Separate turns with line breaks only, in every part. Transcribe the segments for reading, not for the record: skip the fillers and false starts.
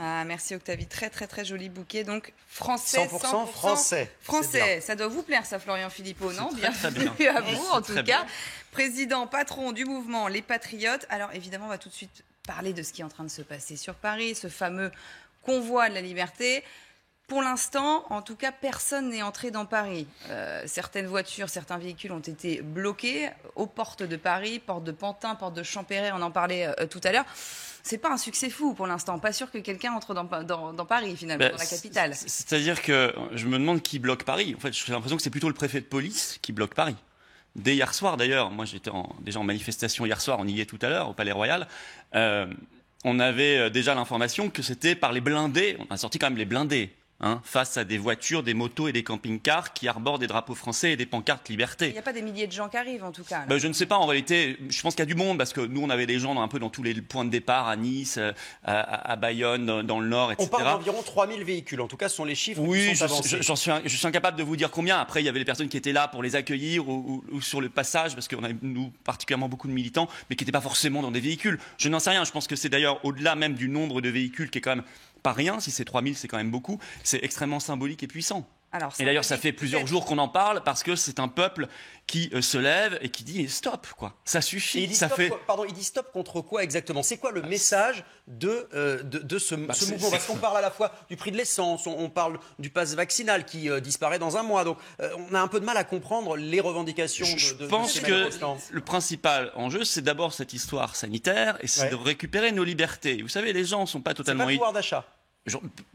Ah, merci Octavie, très très très joli bouquet. Donc français,
100% français.
Français, ça doit vous plaire ça Florian Philippot, non? Bienvenue à vous en tout cas. Président, patron du mouvement Les Patriotes. Alors évidemment, on va tout de suite parler de ce qui est en train de se passer sur Paris, ce fameux convoi de la liberté. Pour l'instant, en tout cas, personne n'est entré dans Paris. Certaines voitures, certains véhicules ont été bloqués aux portes de Paris, porte de Pantin, porte de Champéret, on en parlait tout à l'heure. C'est pas un succès fou pour l'instant. Pas sûr que quelqu'un entre dans Paris, finalement, dans la capitale.
C'est-à-dire que je me demande qui bloque Paris. En fait, j'ai l'impression que c'est plutôt le préfet de police qui bloque Paris. Dès hier soir, d'ailleurs, moi j'étais déjà en manifestation hier soir, on y est tout à l'heure, au Palais Royal. On avait déjà l'information que c'était par les blindés. On a sorti quand même les blindés. Face à des voitures, des motos et des camping-cars qui arborent des drapeaux français et des pancartes liberté.
Il n'y a pas des milliers de gens qui arrivent en tout cas.
Je ne sais pas, en réalité, je pense qu'il y a du monde parce que nous on avait des gens un peu dans tous les points de départ, à Nice, à Bayonne, dans le Nord, etc.
On parle d'environ 3000 véhicules, en tout cas ce sont les chiffres qui sont avancés.
Je suis incapable de vous dire combien. Après il y avait les personnes qui étaient là pour les accueillir ou sur le passage parce qu'on a nous particulièrement beaucoup de militants mais qui n'étaient pas forcément dans des véhicules. Je n'en sais rien, je pense que c'est d'ailleurs au-delà même du nombre de véhicules qui est quand même pas rien, si c'est 3000 c'est quand même beaucoup, c'est extrêmement symbolique et puissant. Alors, et d'ailleurs ça fait plusieurs jours qu'on en parle parce que c'est un peuple qui se lève et qui dit stop quoi, ça suffit.
Et il dit stop, il dit stop contre quoi exactement? C'est quoi le message de ce mouvement? Parce qu'on parle à la fois du prix de l'essence, on parle du pass vaccinal qui disparaît dans un mois, donc on a un peu de mal à comprendre les revendications
Je pense que le principal enjeu c'est d'abord cette histoire sanitaire et c'est de récupérer nos libertés. Vous savez, les gens ne sont pas totalement...
C'est pas le pouvoir d'achat.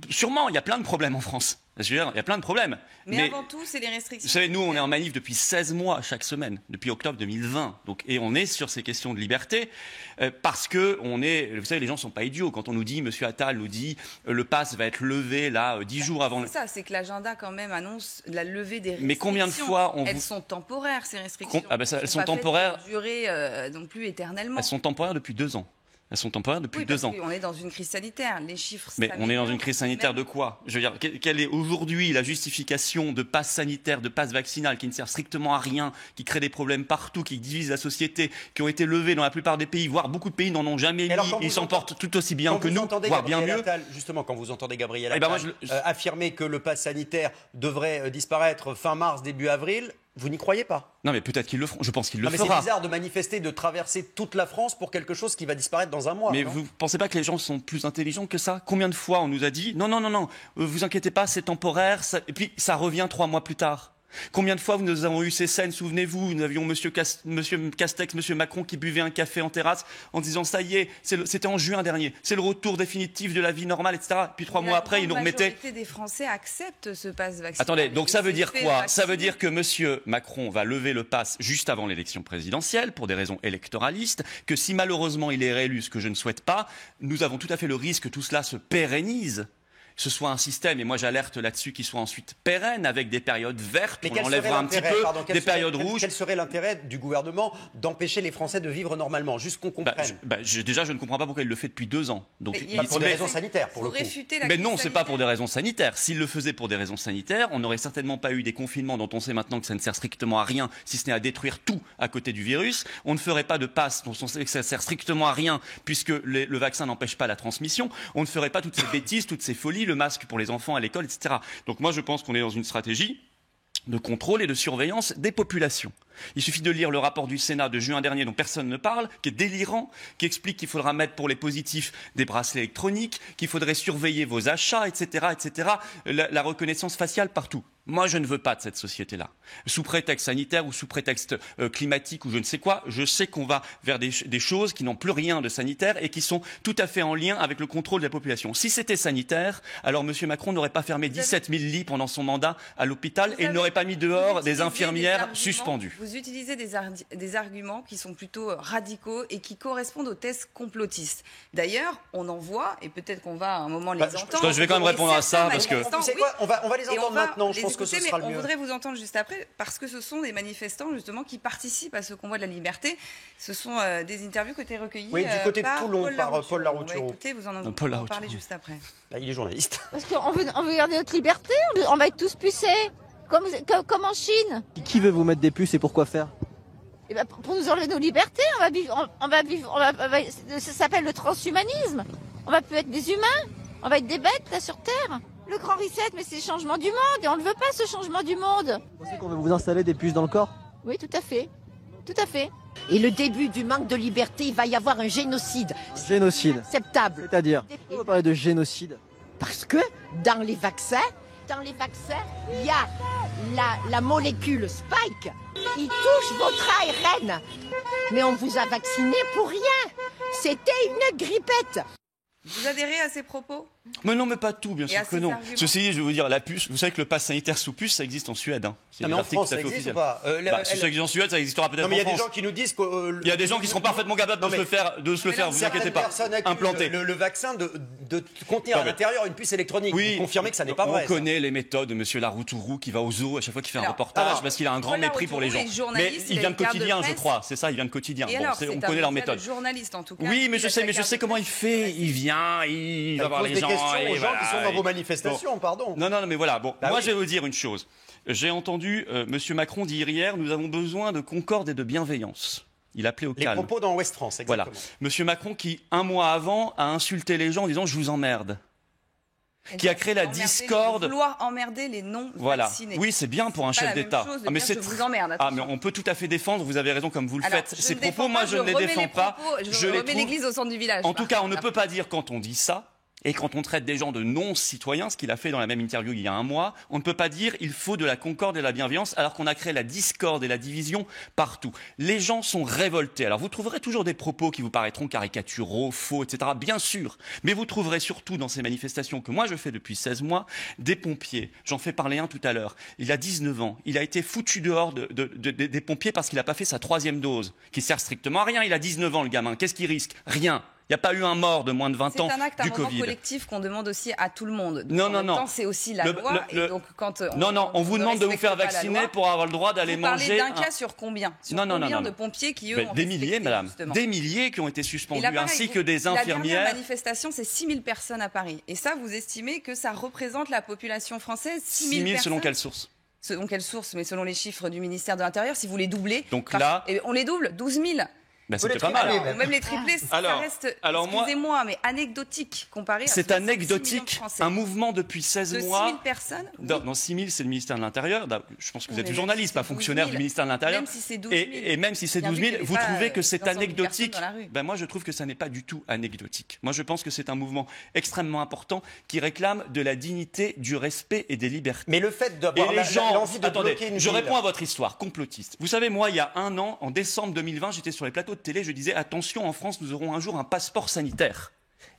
Sûrement, il y a plein de problèmes en France. Je veux dire, il y a plein de problèmes.
Mais avant tout, c'est les restrictions.
Vous savez, nous, on est en manif depuis 16 mois chaque semaine, depuis octobre 2020. Et on est sur ces questions de liberté parce que vous savez, les gens ne sont pas idiots. Quand on nous dit, Monsieur Attal nous dit, le pass va être levé là 10 jours avant.
C'est ça, c'est que l'agenda quand même annonce la levée des restrictions.
Mais combien de fois
elles sont temporaires ces restrictions.
Elles sont temporaires.
Elles ne durer non plus éternellement.
Elles sont temporaires depuis 2 ans. Elles sont temporaires depuis 2 ans.
On est dans une crise sanitaire. Les chiffres.
Mais on est dans une crise sanitaire de quoi? Je veux dire, quelle est aujourd'hui la justification de passe sanitaire, de passe vaccinal qui ne sert strictement à rien, qui crée des problèmes partout, qui divise la société, qui ont été levés dans la plupart des pays, voire beaucoup de pays n'en ont jamais mis. Ils s'en portent tout aussi bien que nous, voire bien mieux.
Justement, quand vous entendez Gabriel Attal affirmer que le passe sanitaire devrait disparaître fin mars, début avril. Vous n'y croyez pas?
Non, mais peut-être qu'ils le feront. Je pense qu'ils le
feront. Mais c'est bizarre de manifester, de traverser toute la France pour quelque chose qui va disparaître dans un mois.
Mais vous ne pensez pas que les gens sont plus intelligents que ça? Combien de fois on nous a dit non, vous inquiétez pas, c'est temporaire, et puis ça revient 3 mois plus tard. Combien de fois nous avons eu ces scènes, souvenez-vous, nous avions Monsieur Castex, Monsieur Macron qui buvait un café en terrasse en disant ça y est, c'était en juin dernier, c'est le retour définitif de la vie normale, etc. Puis 3 mois après, ils nous remettaient...
La majorité des Français acceptent ce pass vaccinal.
Attendez, donc ça veut dire quoi? Ça veut dire que Monsieur Macron va lever le pass juste avant l'élection présidentielle pour des raisons électoralistes, que si malheureusement il est réélu, ce que je ne souhaite pas, nous avons tout à fait le risque que tout cela se pérennise. Ce soit un système, et moi j'alerte là-dessus, qui soit ensuite pérenne, avec des périodes vertes, on enlèvera un petit peu, des périodes rouges.
Quel serait l'intérêt du gouvernement d'empêcher les Français de vivre normalement, juste qu'on comprenne?
Déjà, je ne comprends pas pourquoi il le fait depuis 2 ans. Donc,
pas pour des raisons sanitaires, pour le coup.
Mais non, c'est pas pour des raisons sanitaires. S'il le faisait pour des raisons sanitaires, on n'aurait certainement pas eu des confinements dont on sait maintenant que ça ne sert strictement à rien, si ce n'est à détruire tout à côté du virus. On ne ferait pas de passe dont on sait que ça sert strictement à rien, puisque le vaccin n'empêche pas la transmission. On ne ferait pas toutes ces bêtises, toutes ces folies, le masque pour les enfants à l'école, etc. Donc moi, je pense qu'on est dans une stratégie de contrôle et de surveillance des populations. Il suffit de lire le rapport du Sénat de juin dernier dont personne ne parle, qui est délirant, qui explique qu'il faudra mettre pour les positifs des bracelets électroniques, qu'il faudrait surveiller vos achats, etc., etc., la reconnaissance faciale partout. Moi, je ne veux pas de cette société-là. Sous prétexte sanitaire ou sous prétexte climatique ou je ne sais quoi, je sais qu'on va vers des choses qui n'ont plus rien de sanitaire et qui sont tout à fait en lien avec le contrôle de la population. Si c'était sanitaire, alors M. Macron n'aurait pas fermé 17 000 lits pendant son mandat à l'hôpital et il n'aurait pas mis dehors des infirmières suspendues.
Vous utilisez des arguments qui sont plutôt radicaux et qui correspondent aux thèses complotistes. D'ailleurs, on en voit, et peut-être qu'on va à un moment les entendre.
Je vais quand même répondre à ça parce que...
Vous savez quoi, on va les entendre maintenant, je pense que ce sera le mieux.
On voudrait vous entendre juste après, parce que ce sont des manifestants justement qui participent à ce convoi de la liberté. Ce sont des interviews qui ont été recueillies
du côté de Toulon par Paul Larouturou.
Écoutez, vous en parlez juste après.
Là, il est journaliste.
Parce qu'on veut garder notre liberté, on va être tous pucés. Comme en Chine.
Qui veut vous mettre des puces et pourquoi faire?
Pour nous enlever nos libertés, on va vivre, ça s'appelle le transhumanisme. On va plus être des humains. On va être des bêtes, là, sur Terre. Le grand reset, mais c'est le changement du monde, et on ne veut pas, ce changement du monde.
Vous pensez qu'on va vous installer des puces dans le corps?
Oui, tout à fait. Tout à fait.
Et le début du manque de liberté, il va y avoir un génocide.
Génocide.
Acceptable.
C'est-à-dire, on va parler de génocide.
Parce que dans les vaccins, il y a la molécule Spike. Il touche votre ARN. Mais on vous a vacciné pour rien. C'était une grippette.
Vous adhérez à ces propos?
Mais non, mais pas tout, bien sûr que non.
arguments.
Ceci dit, je vais vous dire, la puce, vous savez que le pass sanitaire sous puce, ça existe en Suède. Hein. C'est
Ah,
des
mais en
articles
France,
tout à
ça
fait
existe ou
officiels.
pas
Si ça existe en Suède, ça existera peut-être
Non,
en
mais il y a
France.
des gens qui nous disent que...
Il y a des gens qui seront parfaitement capables de se le faire, vous inquiétez pas. Implanter.
Le vaccin de contenir à l'intérieur une puce électronique.
Oui,
Vous confirmez que ça n'est pas vrai.
On connaît les méthodes de Monsieur Laroutourou qui va au zoo à chaque fois qu'il fait un
Alors,
reportage parce qu'il a un grand mépris pour les gens. Mais il vient de Quotidien, je crois. C'est ça, il vient de Quotidien.
Et
Bon,
alors,
on connaît leur méthode.
Journaliste en tout cas.
Oui, mais je sais comment il fait. Il vient, il va voir les gens.
Il pose des questions aux gens
voilà,
qui sont dans vos manifestations, pardon.
Non, mais voilà. Bon,
Bah
moi,
oui.
je vais vous dire une chose. J'ai entendu Monsieur Macron dire hier, nous avons besoin de concorde et de bienveillance. Il appelait au
Les
calme.
propos dans Ouest France, exactement.
Voilà. Monsieur Macron qui, un mois avant, a insulté les gens en disant « je vous emmerde ». Qui a créé la discorde.
Vouloir emmerder les non-vaccinés.
Voilà. Oui, c'est bien pour un chef d'État.
Mais je vous emmerde.
Mais on peut tout à fait défendre, vous avez raison comme vous le faites. Ces propos, moi, je ne les défends pas.
Je remets l'église au centre du village.
En tout cas, on ne peut pas dire quand on dit ça, et quand on traite des gens de non-citoyens, ce qu'il a fait dans la même interview il y a un mois, on ne peut pas dire il faut de la concorde et de la bienveillance alors qu'on a créé la discorde et la division partout. Les gens sont révoltés. Alors vous trouverez toujours des propos qui vous paraîtront caricaturaux, faux, etc. Bien sûr. Mais vous trouverez surtout dans ces manifestations que moi je fais depuis 16 mois, des pompiers. J'en fais parler un tout à l'heure. Il a 19 ans. Il a été foutu dehors des pompiers parce qu'il n'a pas fait sa 3e dose, qui sert strictement à rien. Il a 19 ans le gamin. Qu'est-ce qu'il risque? Rien. Il n'y a pas eu un mort de moins de 20 ans du Covid.
C'est un acte collectif qu'on demande aussi à tout le monde. Donc,
non.
En même temps, c'est aussi la loi. Et donc, quand
on vous demande de vous faire vacciner pour avoir le droit d'aller manger.
Vous parlez d'un cas sur combien? Combien de pompiers qui, eux, ont
des milliers, madame.
Justement.
Des milliers qui ont été suspendus,
là, pareil,
ainsi que des infirmières.
La dernière manifestation, c'est 6 000 personnes à Paris. Et ça, vous estimez que ça représente la population française? 6 000 personnes
selon quelle source?
Selon quelle source? Mais selon les chiffres du ministère de l'Intérieur, si vous les doublez.
Donc là.
On les double, 12 000.
C'était pas mal.
Alors, même les triplés, ça reste, excusez-moi, mais anecdotique comparé à 66 millions de Français.
Un mouvement depuis 16 mois.
6 000 personnes oui.
Non, 6 000, c'est le ministère de l'Intérieur. Je pense que vous êtes journaliste, pas fonctionnaire du ministère de l'Intérieur.
Même si c'est 12 000.
Et même si c'est 12 000, vous trouvez que c'est anecdotique? Moi, je trouve que ça n'est pas du tout anecdotique. Moi, je pense que c'est un mouvement extrêmement important qui réclame de la dignité, du respect et des libertés.
Mais le fait d'avoir l'envie de bloquer une ville...
Je réponds à votre histoire complotiste. Vous savez, moi, il y a un an, en décembre 2020, j'étais sur les plateaux de télé, je disais attention, en France, nous aurons un jour un passeport sanitaire.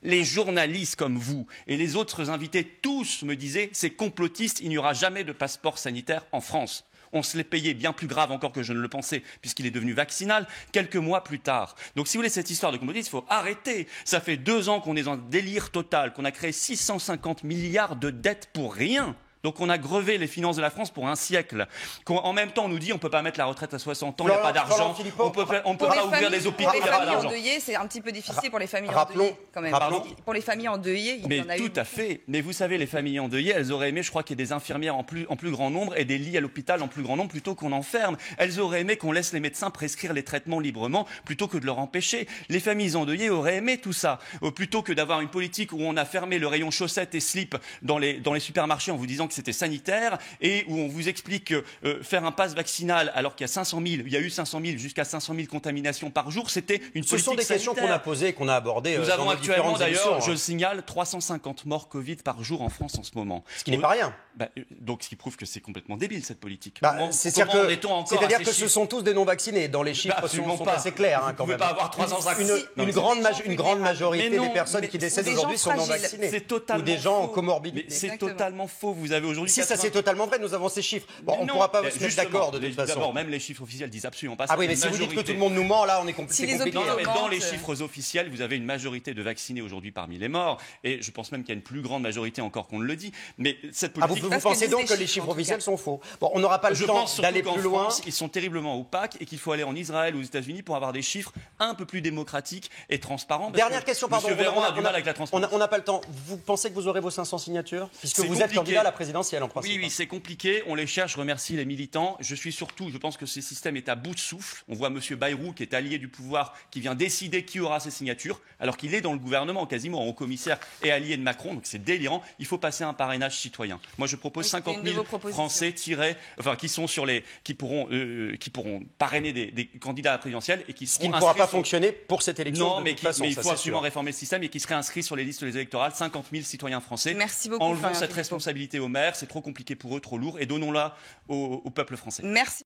Les journalistes comme vous et les autres invités, tous me disaient c'est complotiste, il n'y aura jamais de passeport sanitaire en France. On se l'est payé bien plus grave encore que je ne le pensais, puisqu'il est devenu vaccinal quelques mois plus tard. Donc si vous voulez cette histoire de complotiste, il faut arrêter. Ça fait 2 ans qu'on est dans un délire total, qu'on a créé 650 milliards de dettes pour rien. Donc on a grevé les finances de la France pour un siècle. En même temps, on nous dit on ne peut pas mettre la retraite à 60 ans, il n'y a pas d'argent, on ne peut pas ouvrir les hôpitaux, il n'y a pas d'argent.
Pour les familles endeuillées, c'est un petit peu difficile pour les familles endeuillées quand même. Pour les familles endeuillées, il y en a eu.
Mais tout à fait. Mais vous savez, les familles endeuillées, elles auraient aimé, je crois qu'il y ait des infirmières en plus grand nombre et des lits à l'hôpital en plus grand nombre plutôt qu'on enferme. Elles auraient aimé qu'on laisse les médecins prescrire les traitements librement plutôt que de leur empêcher. Les familles endeuillées auraient aimé tout ça. Plutôt que d'avoir une politique où on a fermé le rayon chaussettes et slips dans les supermarchés en vous disant que c'était sanitaire, et où on vous explique que faire un pass vaccinal alors qu'il y a eu 500 000 jusqu'à 500 000 contaminations par jour, c'était une politique sanitaire.
Ce sont des questions qu'on a posées et qu'on a abordées.
Nous avons actuellement d'ailleurs, je
le
le signale, 350 morts Covid par jour en France en ce moment.
Ce qui n'est pas rien.
Donc ce qui prouve que c'est complètement débile cette politique.
C'est-à-dire que ce sont tous des non-vaccinés. Dans les chiffres sont assez clairs.
Vous ne pouvez pas avoir 350.
Une grande majorité des personnes qui décèdent aujourd'hui sont non-vaccinées. Ou des gens en comorbidité.
C'est totalement faux. Vous avez aujourd'hui.
Si ça c'est totalement vrai, nous avons ces chiffres. On ne pourra pas se mettre d'accord de toute façon.
D'abord, même les chiffres officiels disent absolument pas ça.
Ah oui, mais si vous dites que tout le monde nous ment, là on est compliqué.
Dans les chiffres officiels, vous avez une majorité de vaccinés aujourd'hui parmi les morts. Et je pense même qu'il y a une plus grande majorité encore qu'on ne le dit. Mais cette politique.
Vous pensez donc que les chiffres officiels sont faux? Bon, on n'aura pas le temps d'aller plus loin.
Ils sont terriblement opaques et qu'il faut aller en Israël ou aux États-Unis pour avoir des chiffres un peu plus démocratiques et transparents.
Dernière question, pardon.
Monsieur Véran a du mal avec la transparence.
On n'a pas le temps. Vous pensez que vous aurez vos 500 signatures puisque vous êtes candidat à la présidence? présidentielle en principe.
Oui, c'est compliqué. On les cherche. Je remercie les militants. Je pense que ce système est à bout de souffle. On voit M. Bayrou, qui est allié du pouvoir, qui vient décider qui aura ses signatures, alors qu'il est dans le gouvernement, quasiment en haut commissaire et allié de Macron. Donc c'est délirant. Il faut passer un parrainage citoyen. Moi, je propose 50 000 Français qui pourront parrainer des candidats à la présidentielle et qui seront
inscrits. Qui ne pourra pas fonctionner pour cette élection.
Non, mais il faut absolument réformer le système et qui seraient inscrits sur les listes électorales. 50 000 citoyens français.
Merci beaucoup.
Enlevons cette responsabilité aux maires. C'est trop compliqué pour eux, trop lourd, et donnons-la au peuple français.
Merci.